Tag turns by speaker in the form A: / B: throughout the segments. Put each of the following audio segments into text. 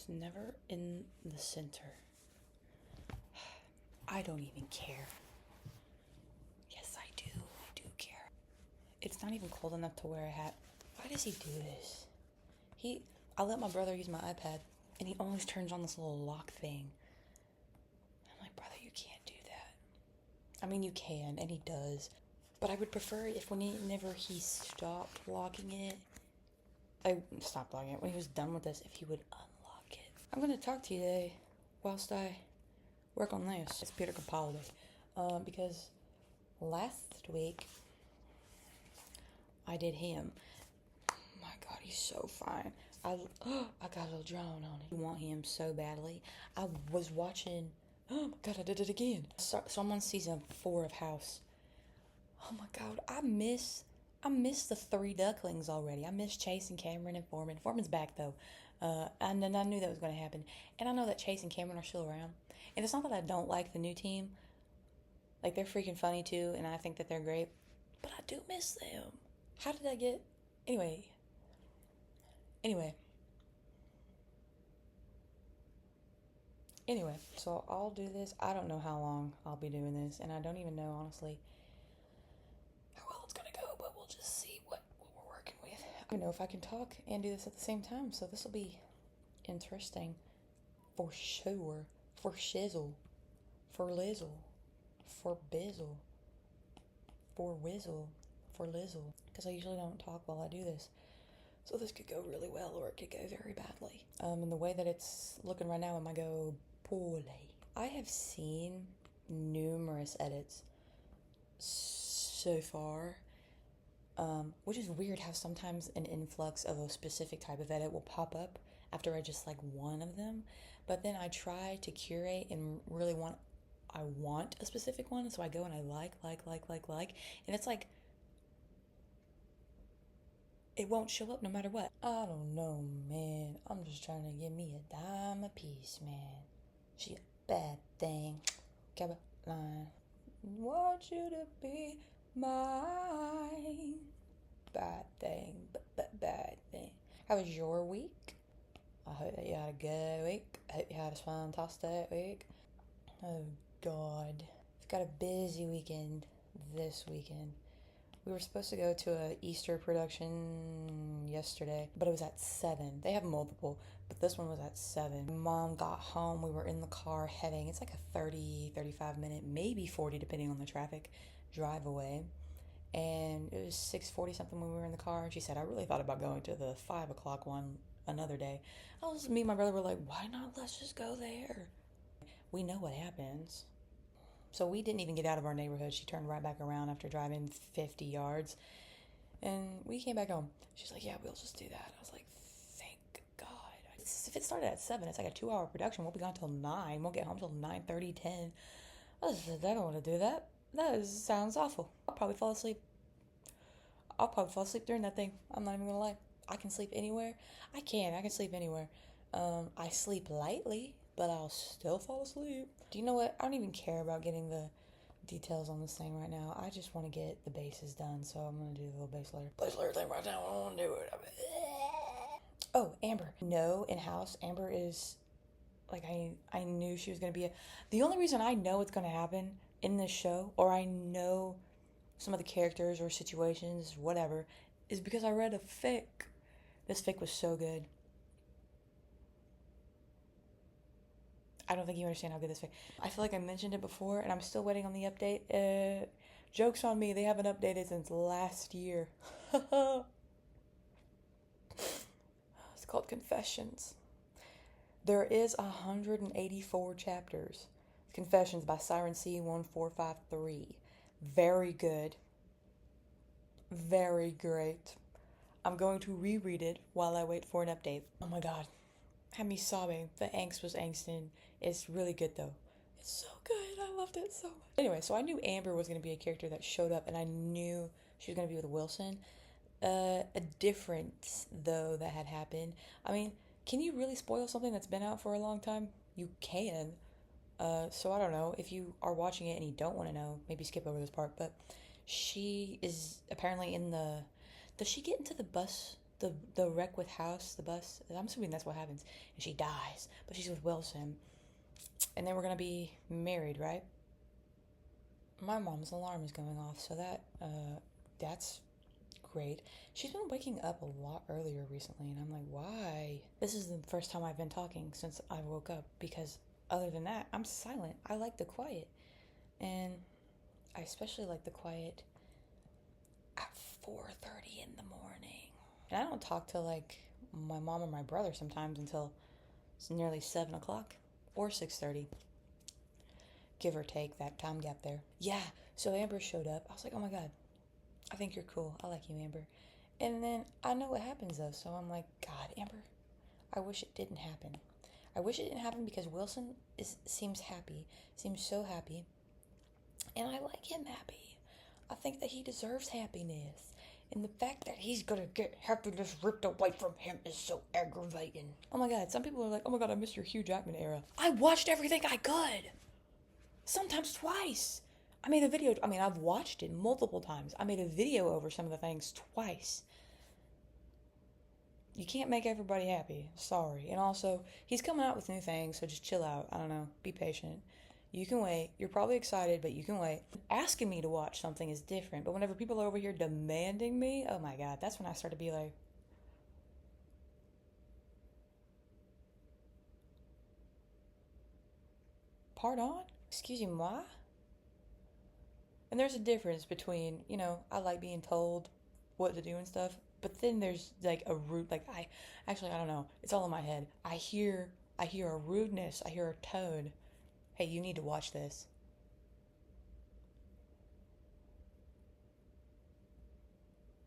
A: never in the center. I don't even care. Yes, I do. I do care. It's not even cold enough to wear a hat. Why does he do this? I let my brother use my iPad, and he always turns on this little lock thing. I'm like, brother, you can't do that. I mean, you can, and he does. But I would prefer if whenever he stopped locking it, when he was done with this, if he would unlock it. I'm going to talk to you today whilst I work on this. It's Peter Capaldi. Because last week, I did him. My God, he's so fine. I got a little drawn on it. I want him so badly. I was watching. Oh my God, I did it again. So I'm on season 4 of House. Oh my God, I miss the 3 ducklings already. I miss Chase and Cameron and Foreman. Foreman's back though. And then I knew that was going to happen. And I know that Chase and Cameron are still around. And it's not that I don't like the new team. Like, they're freaking funny too, and I think that they're great. But I do miss them. How did I get... Anyway. Anyway, so I'll do this. I don't know how long I'll be doing this, and I don't even know, honestly, how well it's going to go, but we'll just see what we're working with. I don't know if I can talk and do this at the same time, so this will be interesting. For sure. For shizzle. For lizzle. For bizzle. For whizzle. For lizzle. Because I usually don't talk while I do this. So this could go really well, or it could go very badly. And the way that it's looking right now, it might go poorly. I have seen numerous edits so far, which is weird how sometimes an influx of a specific type of edit will pop up after I just like one of them. But then I try to curate and really I want a specific one, so I go and I like, and it's like, it won't show up no matter what. I don't know, man. I'm just trying to give me a dime a piece, man. She a bad thing. Caroline. Want you to be mine. Bad thing. Bad thing. How was your week? I hope that you had a good week. I hope you had a fantastic week. Oh, God. I've got a busy weekend this weekend. We were supposed to go to a Easter production yesterday, but it was at 7. They have multiple, but this one was at 7. Mom got home. We were in the car heading. It's like a 30, 35 minute, maybe 40, depending on the traffic, drive away. And it was 6:40 something when we were in the car. And she said, I really thought about going to the 5 o'clock one another day. Me and my brother were like, why not? Let's just go there. We know what happens. So we didn't even get out of our neighborhood. She turned right back around after driving 50 yards. And we came back home. She's like, yeah, we'll just do that. I was like, thank God. If it started at 7, it's like a 2-hour production. We'll be gone till 9. We'll get home till 9:30, 10. I said, I don't want to do that. Sounds awful. I'll probably fall asleep during that thing. I'm not even going to lie. I can sleep anywhere. I can sleep anywhere. I sleep lightly, but I'll still fall asleep. Do you know what? I don't even care about getting the details on this thing right now. I just want to get the bases done, so I'm going to do the little base layer. Base layer thing right now. I don't want to do it. Oh, Amber. No, in House, Amber is, like, I knew she was going to be the only reason I know it's going to happen in this show, or I know some of the characters or situations, whatever, is because I read a fic. This fic was so good. I don't think you understand how good this fic. I feel like I mentioned it before, and I'm still waiting on the update. Joke's on me, they haven't updated since last year. It's called Confessions. There is 184 chapters. Confessions by Siren C1453. Very good. Very great. I'm going to reread it while I wait for an update. Oh my God. Had me sobbing. The angst was angsting. It's really good though. It's so good. I loved it so much. Anyway, so I knew Amber was going to be a character that showed up, and I knew she was going to be with Wilson. A difference though that had happened. I mean, can you really spoil something that's been out for a long time? You can. So I don't know. If you are watching it and you don't want to know, maybe skip over this part. But she is apparently in the... Does she get into the bus the wreck with House, the bus. I'm assuming that's what happens, and she dies, but she's with Wilson, and then we're gonna be married, right? My mom's alarm is going off, so that's great. She's been waking up a lot earlier recently, and I'm like, why? This is the first time I've been talking since I woke up, because other than that, I'm silent. I like the quiet, and I especially like the quiet at 4:30 in the morning. And I don't talk to like my mom or my brother sometimes until it's nearly 7 o'clock or 6:30, give or take that time gap there. Yeah, so Amber showed up. I was like, oh my god, I think you're cool. I like you, Amber. And then I know what happens though, so I'm like, God, Amber, I wish it didn't happen. I wish it didn't happen because Wilson seems happy, seems so happy, and I like him happy. I think that he deserves happiness. And the fact that he's gonna get happiness ripped away from him is so aggravating. Oh my god, some people are like, oh my god, I miss your Hugh Jackman era. I watched everything I could! Sometimes twice! I've watched it multiple times. I made a video over some of the things twice. You can't make everybody happy. Sorry. And also, he's coming out with new things, so just chill out. I don't know. Be patient. You can wait. You're probably excited, but you can wait. Asking me to watch something is different, but whenever people are over here demanding me, oh my god, that's when I start to be like, pardon? Excuse moi? And there's a difference between, I like being told what to do and stuff, but then there's like a rude, like I don't know. It's all in my head. I hear a rudeness. I hear a tone. Hey, you need to watch this.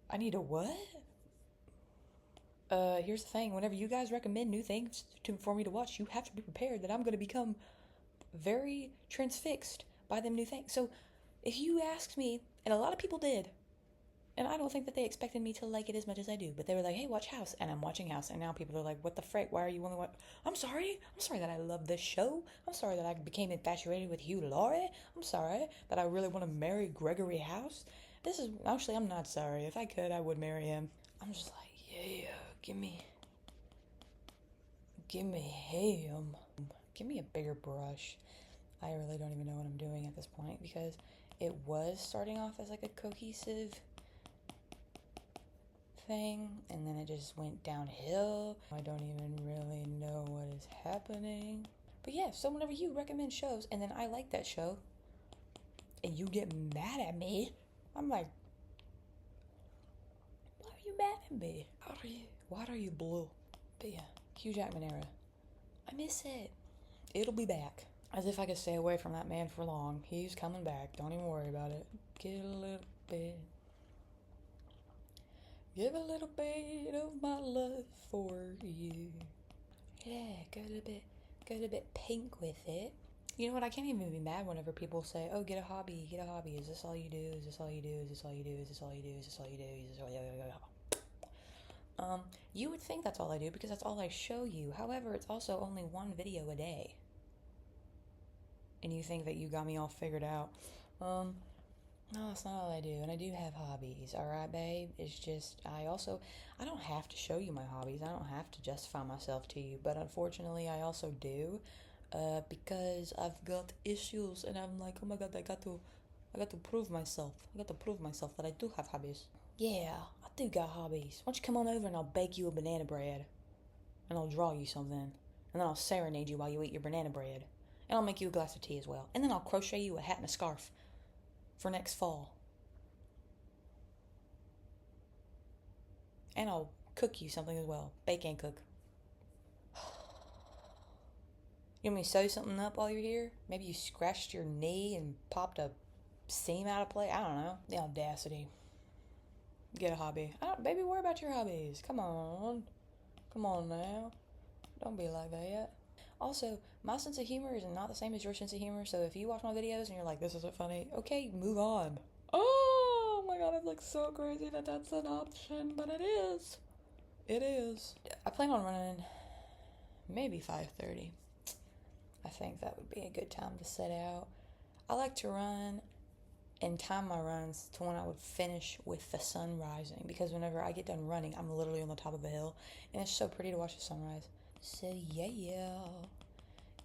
A: I need a what? Here's the thing. Whenever you guys recommend new things for me to watch, you have to be prepared that I'm going to become very transfixed by them new things. So, if you asked me, and a lot of people did, and I don't think that they expected me to like it as much as I do, but they were like, hey, watch House, and I'm watching House, and now people are like, what the frick, why are you only watching? I'm sorry that I love this show, I'm sorry that I became infatuated with Hugh Laurie, I'm sorry that I really want to marry Gregory House. Actually, I'm not sorry. If I could, I would marry him. I'm just like, yeah, give me him. Give me a bigger brush. I really don't even know what I'm doing at this point because it was starting off as like a cohesive thing and then it just went downhill. I don't even really know what is happening. But yeah, so whenever you recommend shows and then I like that show and you get mad at me, I'm like, why are you mad at me? Why are you blue? But yeah, Hugh Jackman era. I miss it. It'll be back. As if I could stay away from that man for long. He's coming back. Don't even worry about it. Give a little bit of my love for you. Yeah, go a little bit pink with it. You know what? I can't even be mad whenever people say, oh, get a hobby. Is this all you do? Is this all you do? Is this all you do? Is this all you do? Is this all you do? Is this all you do? You would think that's all I do because that's all I show you. However, it's also only one video a day. And you think that you got me all figured out. No, that's not all I do. And I do have hobbies, alright, babe? It's just, I don't have to show you my hobbies. I don't have to justify myself to you. But unfortunately, I also do. Because I've got issues and I'm like, oh my god, I got to prove myself. I got to prove myself that I do have hobbies. Yeah, I do got hobbies. Why don't you come on over and I'll bake you a banana bread. And I'll draw you something. And then I'll serenade you while you eat your banana bread. And I'll make you a glass of tea as well. And then I'll crochet you a hat and a scarf for next fall. And I'll cook you something as well. Bake and cook. You want me to sew something up while you're here? Maybe you scratched your knee and popped a seam out of place? I don't know. The audacity. Get a hobby. Baby, worry about your hobbies. Come on. Come on now. Don't be like that. Also, my sense of humor is not the same as your sense of humor, so if you watch my videos and you're like, this isn't funny, okay, move on. Oh my god, it looks so crazy that that's an option, but it is. It is. I plan on running maybe 5:30. I think that would be a good time to set out. I like to run and time my runs to when I would finish with the sun rising, because whenever I get done running, I'm literally on the top of a hill, and it's so pretty to watch the sunrise. So yeah, yeah,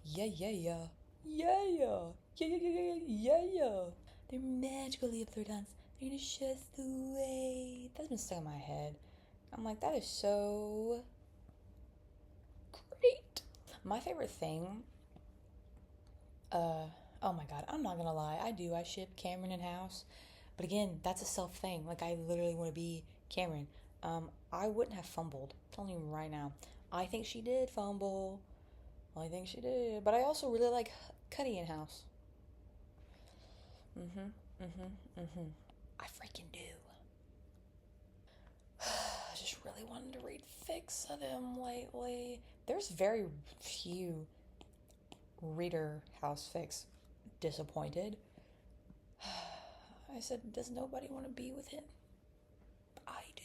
A: yeah, yeah, yeah, yeah, yeah, yeah, yeah, yeah, yeah, yeah. They're magical leopardons. They're gonna show us the way. That's been stuck in my head. I'm like, that is so great. My favorite thing, oh my god, I'm not gonna lie, I ship Cameron and House, but again, that's a self thing. Like, I literally want to be Cameron. I wouldn't have fumbled. I'm telling you right now. I think she did fumble. I think she did, but I also really like Cuddy in House. I freaking do. I just really wanted to read fics of them lately. There's very few reader house fics. Disappointed. I said, does nobody want to be with him? I do.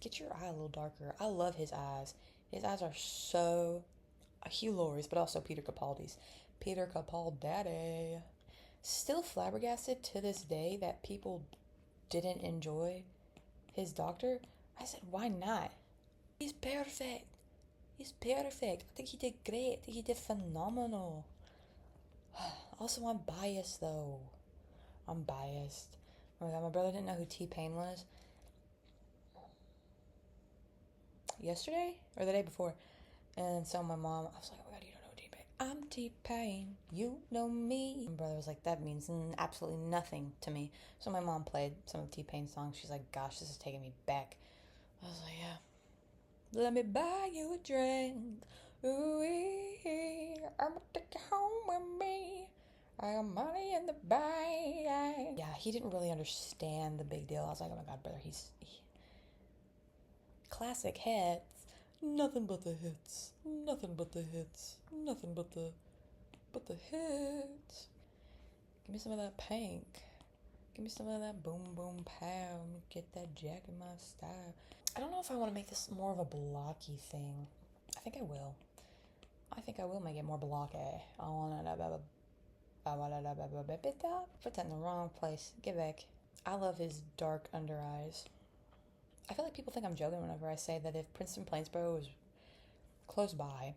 A: Get your eye a little darker. I love his eyes. His eyes are so Hugh Laurie's, but also Peter Capaldi's. Peter Capaldi. Still flabbergasted to this day that people didn't enjoy his doctor. I said, why not? He's perfect. He's perfect. I think he did great. I think he did phenomenal. Also, I'm biased though. I'm biased. Oh my god, my brother didn't know who T-Pain was yesterday or the day before. And so my mom, I was like, oh my god, you don't know T-Pain. I'm T-Pain. You know me. My brother was like, that means absolutely nothing to me. So my mom played some of T-Pain's songs. She's like, gosh, this is taking me back. I was like, yeah. Let me buy you a drink. Ooh, I'm gonna take you home with me. I got money in the bank. Yeah, he didn't really understand the big deal. I was like, oh my god, brother, classic hits. Nothing but the hits. Nothing but the hits. Nothing but the hits. Give me some of that pink. Give me some of that boom boom pow. Get that jack in my style. I don't know if I want to make this more of a blocky thing. I think I will. I think I will make it more blocky. I want to put that in the wrong place. Get back. I love his dark under eyes. I feel like people think I'm joking whenever I say that if Princeton Plainsboro was close by,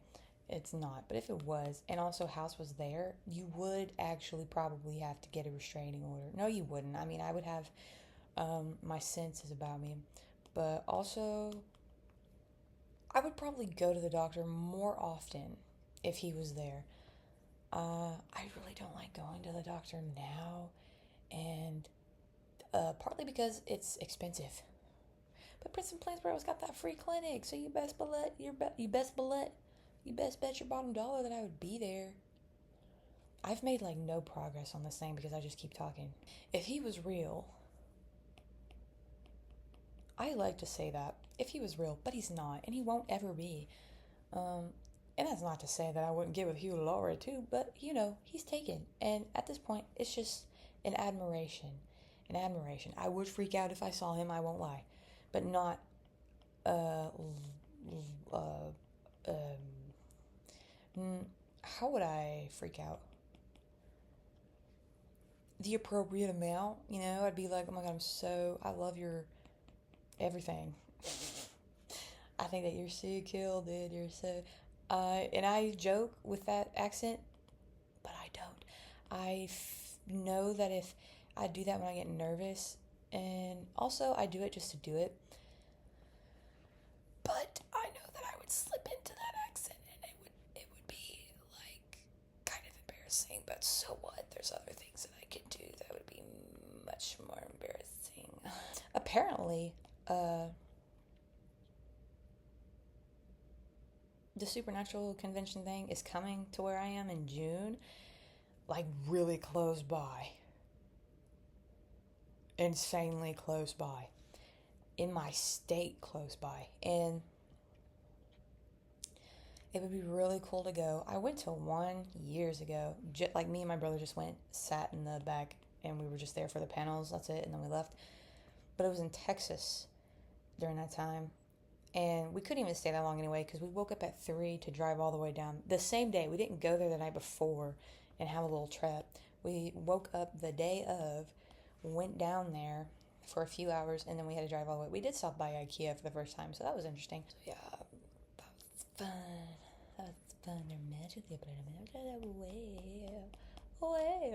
A: it's not. But if it was, and also House was there, you would actually probably have to get a restraining order. No, you wouldn't. I mean, I would have my senses about me. But also, I would probably go to the doctor more often if he was there. I really don't like going to the doctor now, and partly because it's expensive. But Princeton Plainsboro's got that free clinic, so you best bet your bottom dollar that I would be there. I've made like no progress on this thing because I just keep talking. If he was real, I like to say that. If he was real, but he's not, and he won't ever be. And that's not to say that I wouldn't get with Hugh Laurie too, but you know, he's taken. And at this point, it's just an admiration. An admiration. I would freak out if I saw him, I won't lie. But not, how would I freak out? The appropriate amount, you know? I'd be like, oh my god, I love your everything. I think that you're so cool, dude. You're so... and I joke with that accent, but I don't. Know that if I do that when I get nervous, and also I do it just to do it, but I know that I would slip into that accent, and it would be like kind of embarrassing. But so what? There's other things that I could do that would be much more embarrassing. Apparently, the Supernatural convention thing is coming to where I am in June, like really close by. Insanely close by. In my state close by. And it would be really cool to go. I went to one years ago. Like me and my brother just went, sat in the back, and we were just there for the panels. That's it. And then we left. But it was in Texas during that time. And we couldn't even stay that long anyway because we woke up at 3 to drive all the way down. The same day. We didn't go there the night before and have a little trip. We woke up the day of, went down there for a few hours, and then we had to drive all the way. We did stop by IKEA for the first time, so that was interesting. So yeah, that was fun. That was fun. They're magically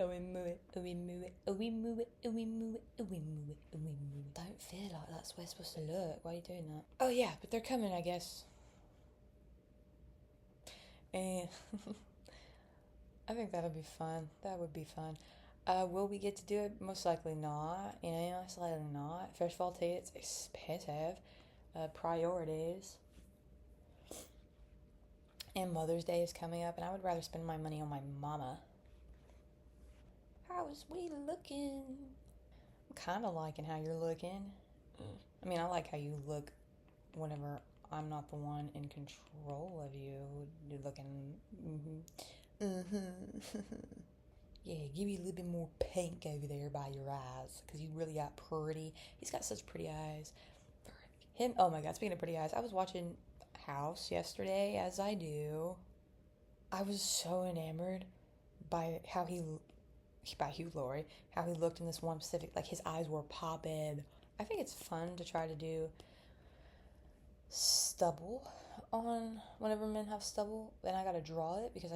A: we move it, we move it, we move it, we move it, we move it, we move it. Don't feel like that's the way it's supposed to look. Why are you doing that? Oh yeah, but they're coming, I guess. And I think that'll be fun. That would be fun. Will we get to do it? Most likely not. Most likely not. First of all, it's expensive. Priorities. And Mother's Day is coming up, and I would rather spend my money on my mama. How is we looking? I'm kind of liking how you're looking. I mean, I like how you look whenever I'm not the one in control of you. You're looking... Yeah, give me a little bit more pink over there by your eyes, because you really got pretty. He's got such pretty eyes. For him, oh my God, speaking of pretty eyes, I was watching House yesterday, as I do. I was so enamored by how by Hugh Laurie, how he looked in this one specific, like his eyes were popping. I think it's fun to try to do stubble on whenever men have stubble, and I gotta draw it because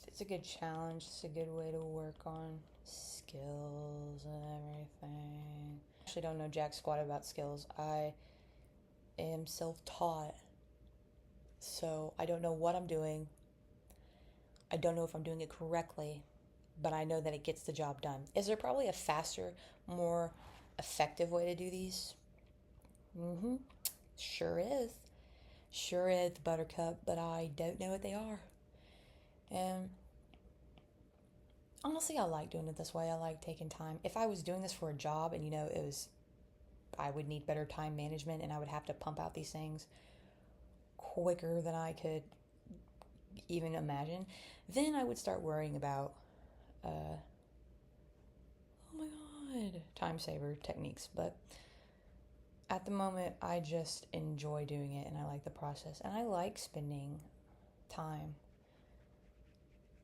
A: it's a good challenge. It's a good way to work on skills and everything. I actually don't know jack squat about skills. I am self-taught, so I don't know what I'm doing. I don't know if I'm doing it correctly, but I know that it gets the job done. Is there probably a faster, more effective way to do these? Sure is. Sure is, Buttercup, but I don't know what they are. And honestly, I like doing it this way. I like taking time. If I was doing this for a job and, I would need better time management and I would have to pump out these things quicker than I could even imagine, then I would start worrying about, oh my God, time saver techniques. But at the moment, I just enjoy doing it and I like the process. And I like spending time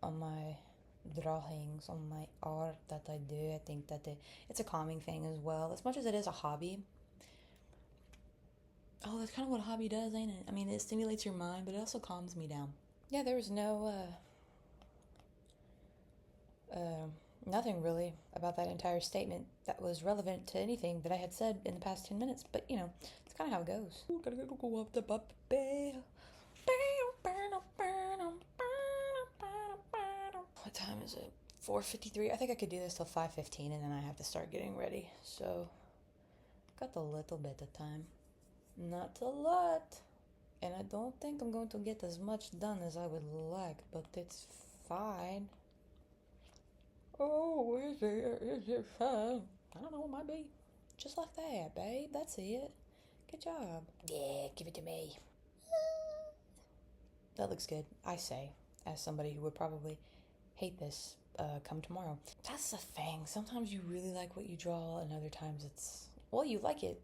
A: on my drawings, on my art that I do. I think that it's a calming thing as well, as much as it is a hobby. Oh, that's kind of what a hobby does, ain't it? I mean, it stimulates your mind, but it also calms me down. Yeah, there was nothing really about that entire statement that was relevant to anything that I had said in the past 10 minutes, but it's kind of how it goes. Ooh, gotta go up the What time is it? 4:53. I think I could do this till 5:15, and then I have to start getting ready. So, got a little bit of time. Not a lot. And I don't think I'm going to get as much done as I would like, but it's fine. Oh, is it fun? I don't know, it might be. Just like that, babe. That's it. Good job. Yeah, give it to me. That looks good, I say, as somebody who would probably hate this come tomorrow. That's the thing. Sometimes you really like what you draw, and other times you like it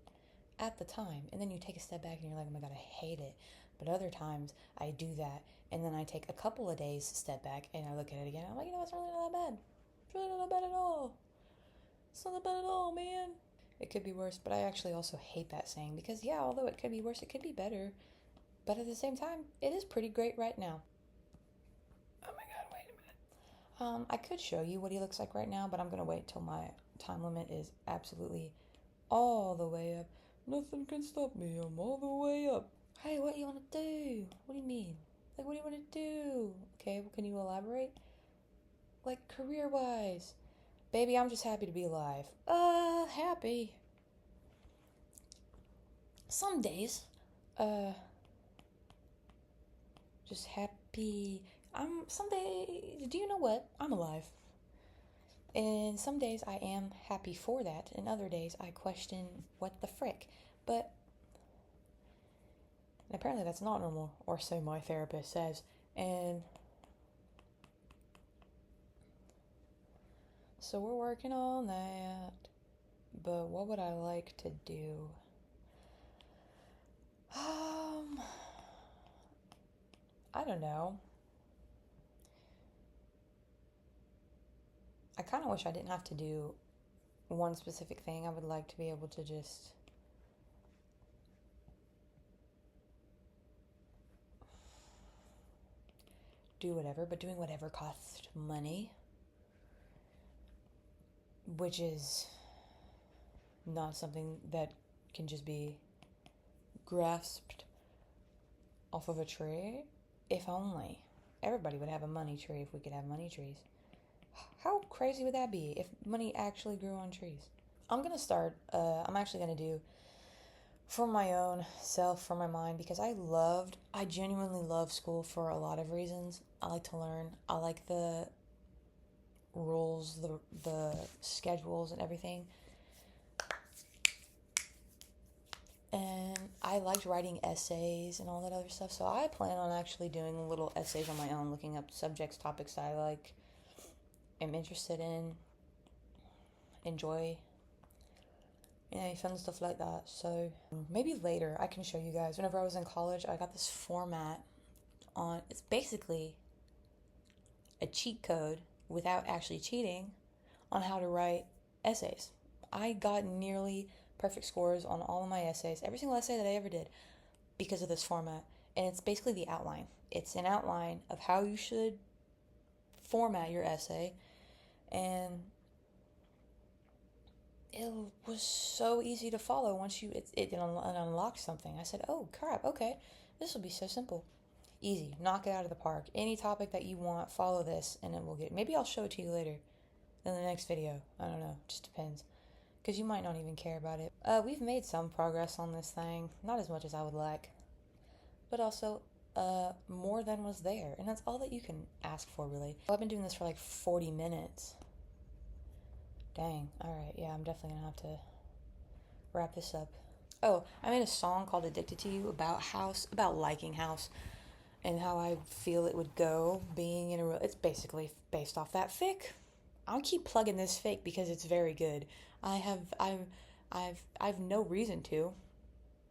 A: at the time, and then you take a step back and you're like, oh my God, I hate it. But other times I do that, and then I take a couple of days step back and I look at it again. I'm like, it's really not that bad. It's really not that bad at all. It's not that bad at all, man. It could be worse, but I actually also hate that saying because, yeah, although it could be worse, it could be better. But at the same time, it is pretty great right now. Oh my God, wait a minute. I could show you what he looks like right now, but I'm going to wait till my time limit is absolutely all the way up. Nothing can stop me. I'm all the way up. Hey, what do you want to do? What do you mean? Like, what do you want to do? Okay, well, can you elaborate? Like, career-wise. Baby, I'm just happy to be alive. Happy. Some days, just happy. Some days, do you know what? I'm alive. And some days I am happy for that, and other days I question what the frick. But apparently that's not normal, or so my therapist says. And so we're working on that. But what would I like to do? I don't know. I kind of wish I didn't have to do one specific thing. I would like to be able to just do whatever, but doing whatever costs money, which is not something that can just be grasped off of a tree. If only everybody would have a money tree if we could have money trees. How crazy would that be if money actually grew on trees? I'm actually gonna do for my own self, for my mind, because I genuinely love school for a lot of reasons. I like to learn. I like the rules, the schedules and everything. And I liked writing essays and all that other stuff. So I plan on actually doing little essays on my own, looking up subjects, topics that I like, am interested in, enjoy, fun stuff like that. So maybe later I can show you guys. Whenever I was in college, I got this format on, it's basically a cheat code without actually cheating on how to write essays. I got nearly perfect scores on all of my essays, every single essay that I ever did, because of this format. And it's basically the outline. It's an outline of how you should format your essay, and it was so easy to follow once it unlocked something. I said, oh crap, okay, this will be so simple. Easy, knock it out of the park. Any topic that you want, follow this, and it will get, maybe I'll show it to you later in the next video. I don't know, just depends, because you might not even care about it. We've made some progress on this thing, not as much as I would like, but also more than was there, and that's all that you can ask for, really. I've been doing this for like 40 minutes. Dang, alright, yeah, I'm definitely gonna have to wrap this up. Oh, I made a song called Addicted to You about House, about liking House, and how I feel it would go being in a real. It's basically based off that fic. I'll keep plugging this fic because it's very good. I've no reason to,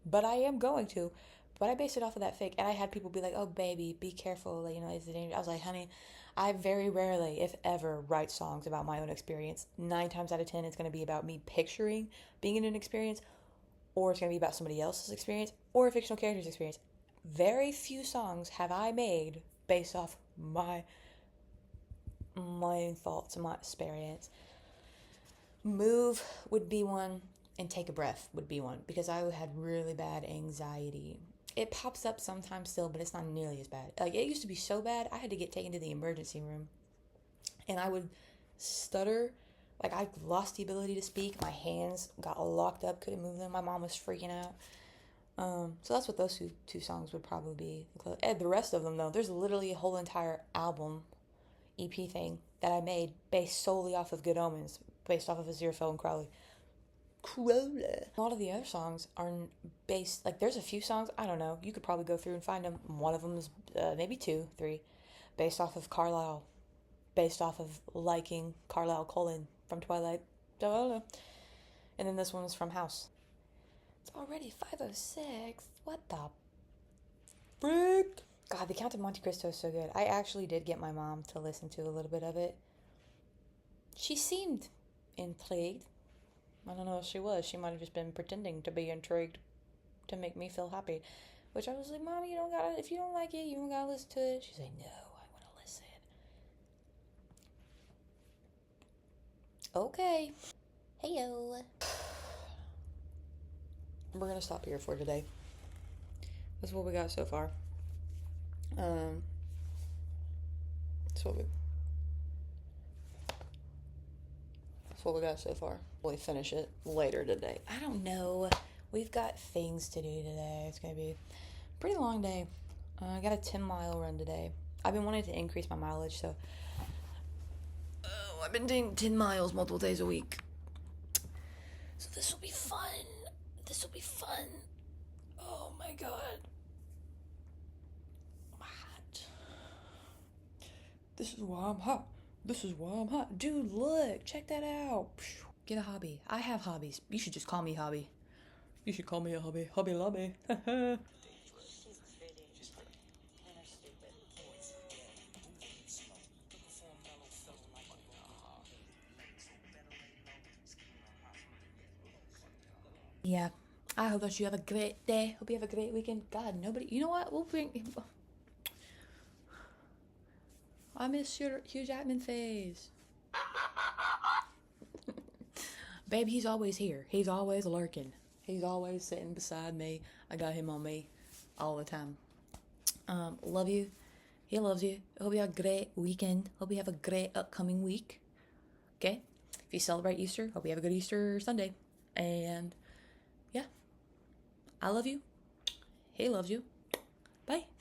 A: but I am going to. But I based it off of that fic, and I had people be like, "Oh, baby, be careful, is it dangerous?" I was like, "Honey, I very rarely, if ever, write songs about my own experience. 9 times out of 10, it's going to be about me picturing being in an experience, or it's going to be about somebody else's experience, or a fictional character's experience. Very few songs have I made based off my own thoughts and my experience. Move would be one, and Take a Breath would be one, because I had really bad anxiety. It pops up sometimes still, but it's not nearly as bad. Like, it used to be so bad, I had to get taken to the emergency room, and I would stutter. Like, I lost the ability to speak. My hands got locked up, couldn't move them. My mom was freaking out. So that's what those two songs would probably be. And the rest of them, though, there's literally a whole entire album, EP thing that I made based solely off of Good Omens, based off of Aziraphale and Crowley. A lot of the other songs are based, like, there's a few songs, I don't know, you could probably go through and find them. One of them is, maybe 2, 3, based off of Carlisle, based off of liking Carlisle Cullen from Twilight. I don't know. And then this one is from House. It's already 5:06. What the frick? God, The Count of Monte Cristo is so good. I actually did get my mom to listen to a little bit of it. She seemed intrigued. I don't know if she was. She might have just been pretending to be intrigued to make me feel happy. Which I was like, Mom, you don't gotta, if you don't like it, you don't gotta listen to it. She's like, no, I wanna listen. Okay. Heyo. We're gonna stop here for today. That's what we got so far. That's what we got so far. We'll finish it later today. I don't know. We've got things to do today. It's gonna be a pretty long day. I got a 10-mile run today. I've been wanting to increase my mileage, so I've been doing 10 miles multiple days a week. So this will be fun. Oh my god. I'm hot. This is why I'm hot. Dude, look. Check that out. Get a hobby. I have hobbies. You should just call me Hobby. You should call me a hobby. Hobby lobby. yeah, I hope that you have a great day. Hope you have a great weekend. God, nobody, you know what? We'll bring, I miss Hugh Jackman phase. Babe, he's always here. He's always lurking. He's always sitting beside me. I got him on me all the time. Love you. He loves you. Hope you have a great weekend. Hope you have a great upcoming week. Okay? If you celebrate Easter, hope you have a good Easter Sunday. And yeah, I love you. He loves you. Bye.